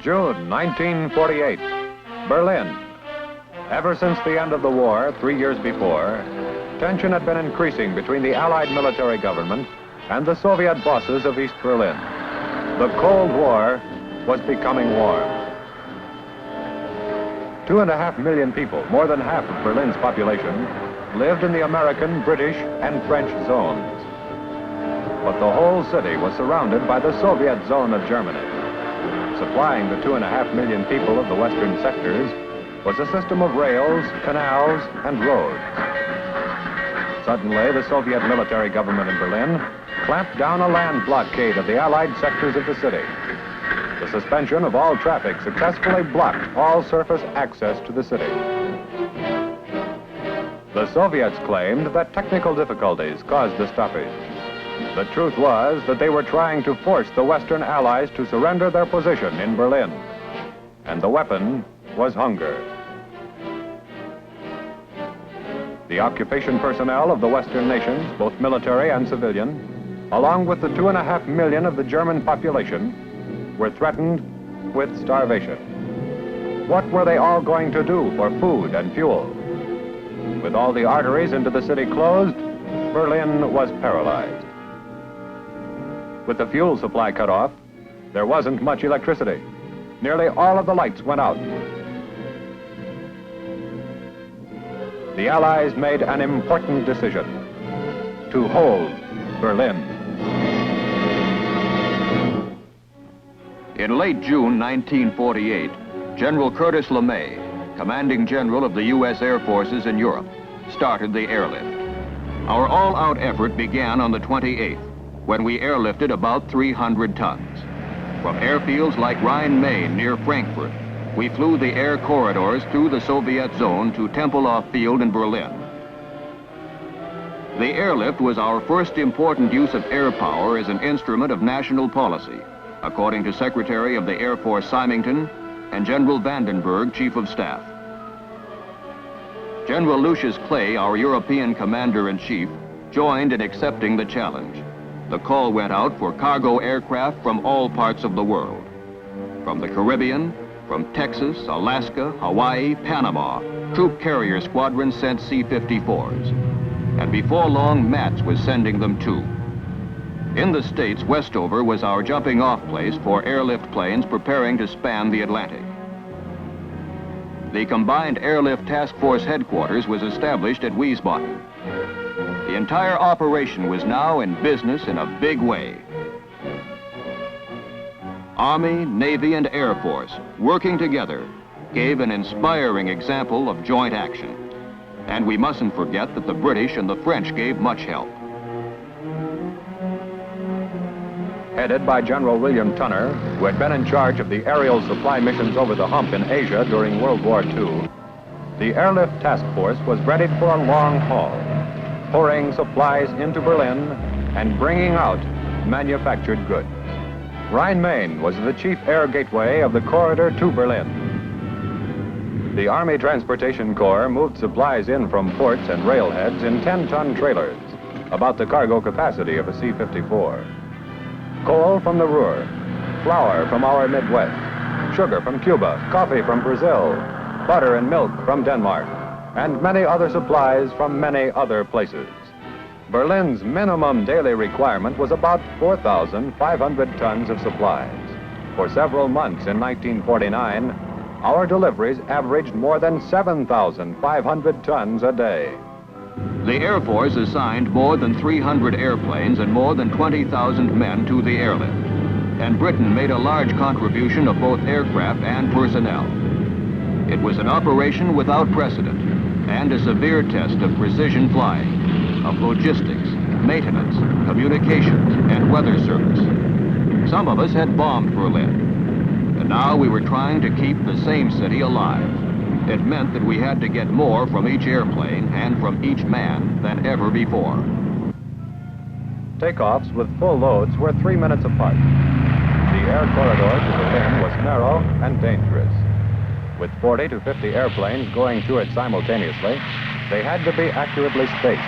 June 1948, Berlin. Ever since the end of the war, 3 years before, tension had been increasing between the Allied military government and the Soviet bosses of East Berlin. The Cold War was becoming warm. 2.5 million people, more than half of Berlin's population, lived in the American, British, and French zones. But the whole city was surrounded by the Soviet zone of Germany. Supplying the 2.5 million people of the western sectors was a system of rails, canals, and roads. Suddenly, the Soviet military government in Berlin clamped down a land blockade of the Allied sectors of the city. The suspension of all traffic successfully blocked all surface access to the city. The Soviets claimed that technical difficulties caused the stoppage. The truth was that they were trying to force the Western Allies to surrender their position in Berlin. And the weapon was hunger. The occupation personnel of the Western nations, both military and civilian, along with the 2.5 million of the German population, were threatened with starvation. What were they all going to do for food and fuel? With all the arteries into the city closed, Berlin was paralyzed. With the fuel supply cut off, there wasn't much electricity. Nearly all of the lights went out. The Allies made an important decision: to hold Berlin. In late June 1948, General Curtis LeMay, commanding general of the U.S. Air Forces in Europe, started the airlift. Our all-out effort began on the 28th, when we airlifted about 300 tons. From airfields like Rhine-Main near Frankfurt, we flew the air corridors through the Soviet zone to Tempelhof Field in Berlin. The airlift was our first important use of air power as an instrument of national policy, according to Secretary of the Air Force Symington and General Vandenberg, Chief of Staff. General Lucius Clay, our European Commander-in-Chief, joined in accepting the challenge. The call went out for cargo aircraft from all parts of the world. From the Caribbean, from Texas, Alaska, Hawaii, Panama, troop carrier squadrons sent C-54s. And before long, MATS was sending them too. In the States, Westover was our jumping-off place for airlift planes preparing to span the Atlantic. The Combined Airlift Task Force headquarters was established at Wiesbaden. The entire operation was now in business in a big way. Army, Navy, and Air Force, working together, gave an inspiring example of joint action. And we mustn't forget that the British and the French gave much help. Headed by General William Tunner, who had been in charge of the aerial supply missions over the hump in Asia during World War II, the Airlift Task Force was ready for a long haul, pouring supplies into Berlin and bringing out manufactured goods. Rhine-Main was the chief air gateway of the corridor to Berlin. The Army Transportation Corps moved supplies in from ports and railheads in 10-ton trailers, about the cargo capacity of a C-54. Coal from the Ruhr, flour from our Midwest, sugar from Cuba, coffee from Brazil, butter and milk from Denmark, and many other supplies from many other places. Berlin's minimum daily requirement was about 4,500 tons of supplies. For several months in 1949, our deliveries averaged more than 7,500 tons a day. The Air Force assigned more than 300 airplanes and more than 20,000 men to the airlift. And Britain made a large contribution of both aircraft and personnel. It was an operation without precedent and a severe test of precision flying, of logistics, maintenance, communications, and weather service. Some of us had bombed Berlin, and now we were trying to keep the same city alive. It meant that we had to get more from each airplane and from each man than ever before. Takeoffs with full loads were 3 minutes apart. The air corridor to Berlin was narrow and dangerous. With 40 to 50 airplanes going through it simultaneously, they had to be accurately spaced.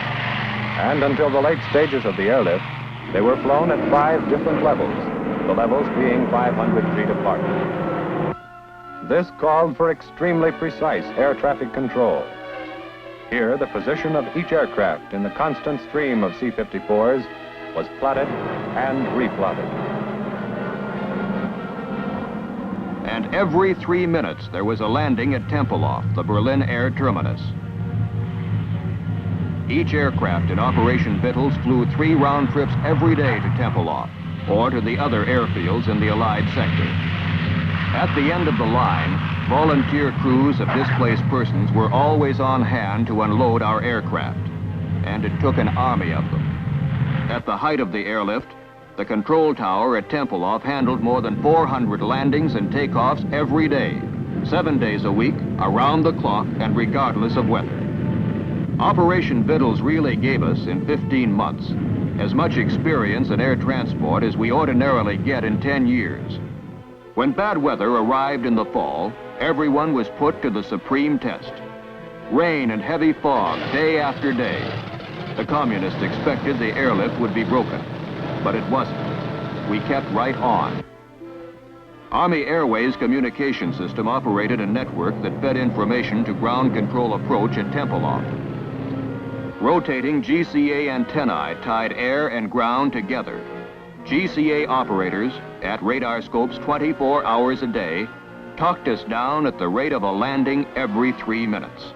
And until the late stages of the airlift, they were flown at 5 different levels, the levels being 500 feet apart. This called for extremely precise air traffic control. Here, the position of each aircraft in the constant stream of C-54s was plotted and replotted. And every 3 minutes, there was a landing at Tempelhof, the Berlin air terminus. Each aircraft in Operation Vittles flew 3 round trips every day to Tempelhof, or to the other airfields in the Allied sector. At the end of the line, volunteer crews of displaced persons were always on hand to unload our aircraft, and it took an army of them. At the height of the airlift, the control tower at Tempelhof handled more than 400 landings and takeoffs every day, 7 days a week, around the clock, and regardless of weather. Operation Vittles really gave us, in 15 months, as much experience in air transport as we ordinarily get in 10 years. When bad weather arrived in the fall, everyone was put to the supreme test. Rain and heavy fog day after day. The communists expected the airlift would be broken, but it wasn't. We kept right on. Army Airways communication system operated a network that fed information to ground control approach at Tempelhof. Rotating GCA antennae tied air and ground together. GCA operators, at radar scopes 24 hours a day, talked us down at the rate of a landing every 3 minutes.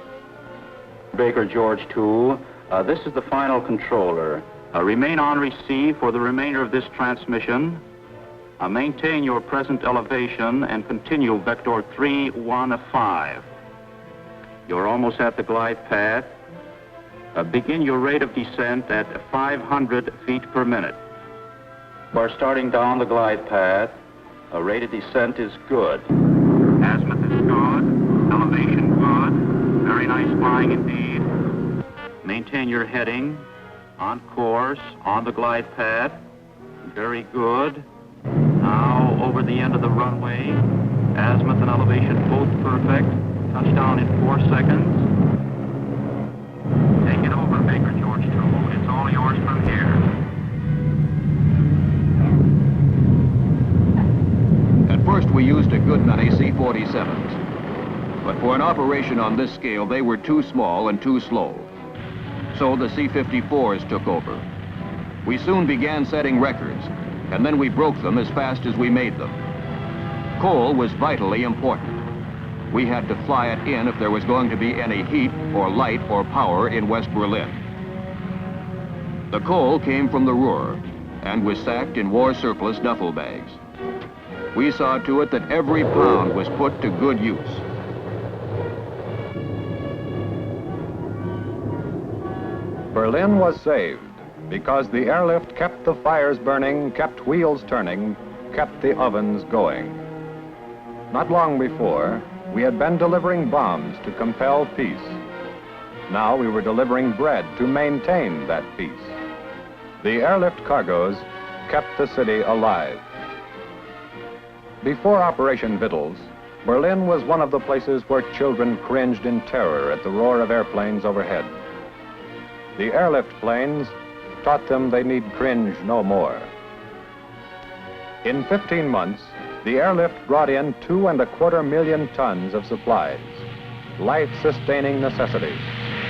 Baker George 2, this is the final controller. Remain on receive for the remainder of this transmission. Maintain your present elevation and continue vector 315. You're almost at the glide path. Begin your rate of descent at 500 feet per minute. We're starting down the glide path. Rate of descent is good. Azimuth is good. Elevation good. Very nice flying indeed. Maintain your heading. On course, on the glide path. Very good. Now over the end of the runway. Azimuth and elevation both perfect. Touchdown in 4 seconds. Take it over, Baker George 2. It's all yours from here. At first, we used a good many C-47s. But for an operation on this scale, they were too small and too slow. So the C-54s took over. We soon began setting records, and then we broke them as fast as we made them. Coal was vitally important. We had to fly it in if there was going to be any heat or light or power in West Berlin. The coal came from the Ruhr and was sacked in war surplus duffel bags. We saw to it that every pound was put to good use. Berlin was saved because the airlift kept the fires burning, kept wheels turning, kept the ovens going. Not long before, we had been delivering bombs to compel peace. Now we were delivering bread to maintain that peace. The airlift cargoes kept the city alive. Before Operation Vittles, Berlin was one of the places where children cringed in terror at the roar of airplanes overhead. The airlift planes taught them they need cringe no more. In 15 months, the airlift brought in 2.25 million tons of supplies, life-sustaining necessities,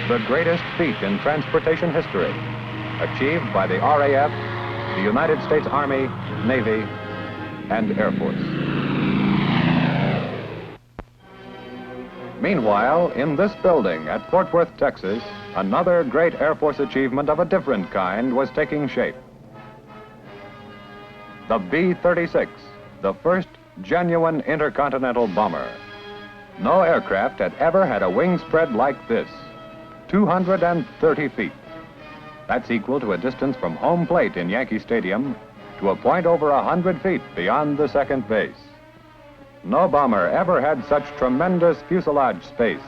the greatest feat in transportation history, achieved by the RAF, the United States Army, Navy, and Air Force. Meanwhile, in this building at Fort Worth, Texas, another great Air Force achievement of a different kind was taking shape. The B-36, the first genuine intercontinental bomber. No aircraft had ever had a wing spread like this, 230 feet. That's equal to a distance from home plate in Yankee Stadium to a point over 100 feet beyond the second base. No bomber ever had such tremendous fuselage space.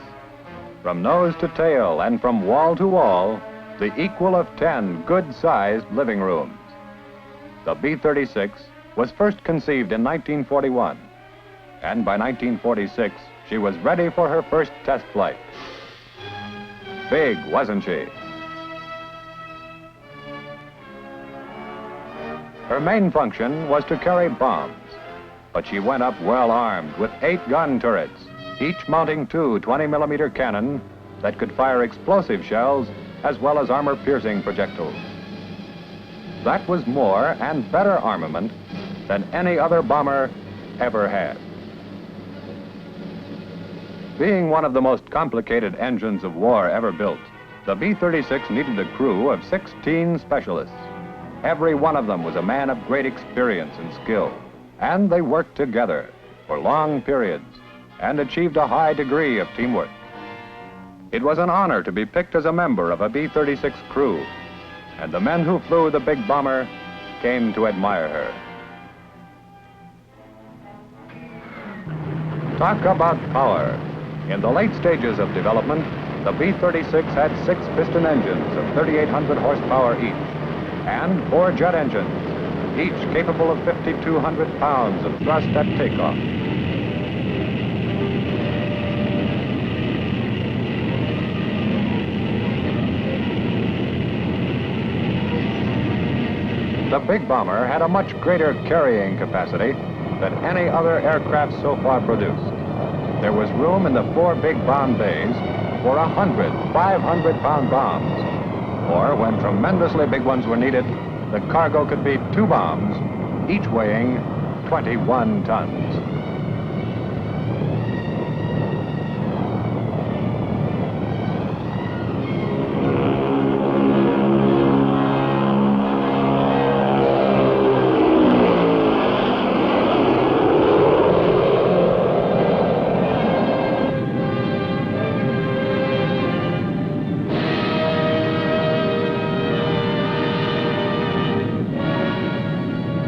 From nose to tail and from wall to wall, the equal of 10 good-sized living rooms. The B-36 was first conceived in 1941, and by 1946, she was ready for her first test flight. Big, wasn't she? Her main function was to carry bombs. but she went up well armed with 8 gun turrets, each mounting 2 20-millimeter cannon that could fire explosive shells as well as armor-piercing projectiles. That was more and better armament than any other bomber ever had. Being one of the most complicated engines of war ever built, the B-36 needed a crew of 16 specialists. Every one of them was a man of great experience and skill, and they worked together for long periods and achieved a high degree of teamwork. It was an honor to be picked as a member of a B-36 crew, and the men who flew the big bomber came to admire her. Talk about power. In the late stages of development, the B-36 had 6 piston engines of 3,800 horsepower each, and 4 jet engines, each capable of 5,200 pounds of thrust at takeoff. The big bomber had a much greater carrying capacity than any other aircraft so far produced. There was room in the 4 big bomb bays for 100 500-pound bombs, or when tremendously big ones were needed, the cargo could be 2 bombs, each weighing 21 tons.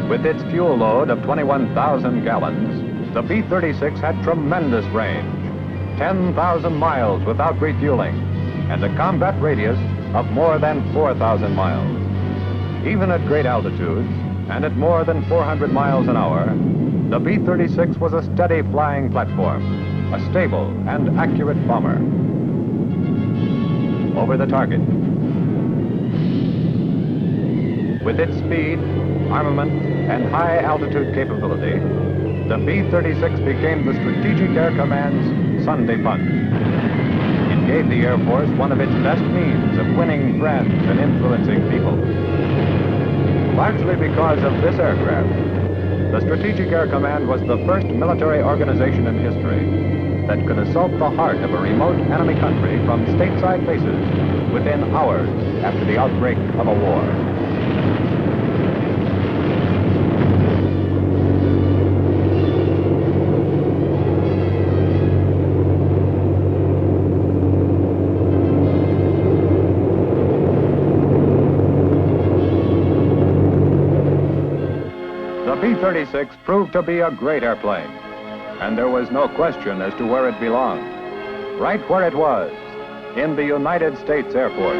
With its fuel load of 21,000 gallons, the B-36 had tremendous range, 10,000 miles without refueling, and a combat radius of more than 4,000 miles. Even at great altitudes, and at more than 400 miles an hour, the B-36 was a steady flying platform, a stable and accurate bomber. Over the target. With its speed, armament, and high altitude capability, the B-36 became the Strategic Air Command's Sunday punch. It gave the Air Force one of its best means of winning friends and influencing people. Largely because of this aircraft, the Strategic Air Command was the first military organization in history that could assault the heart of a remote enemy country from stateside bases within hours after the outbreak of a war. The B-36 proved to be a great airplane, and there was no question as to where it belonged. Right where it was, in the United States Air Force.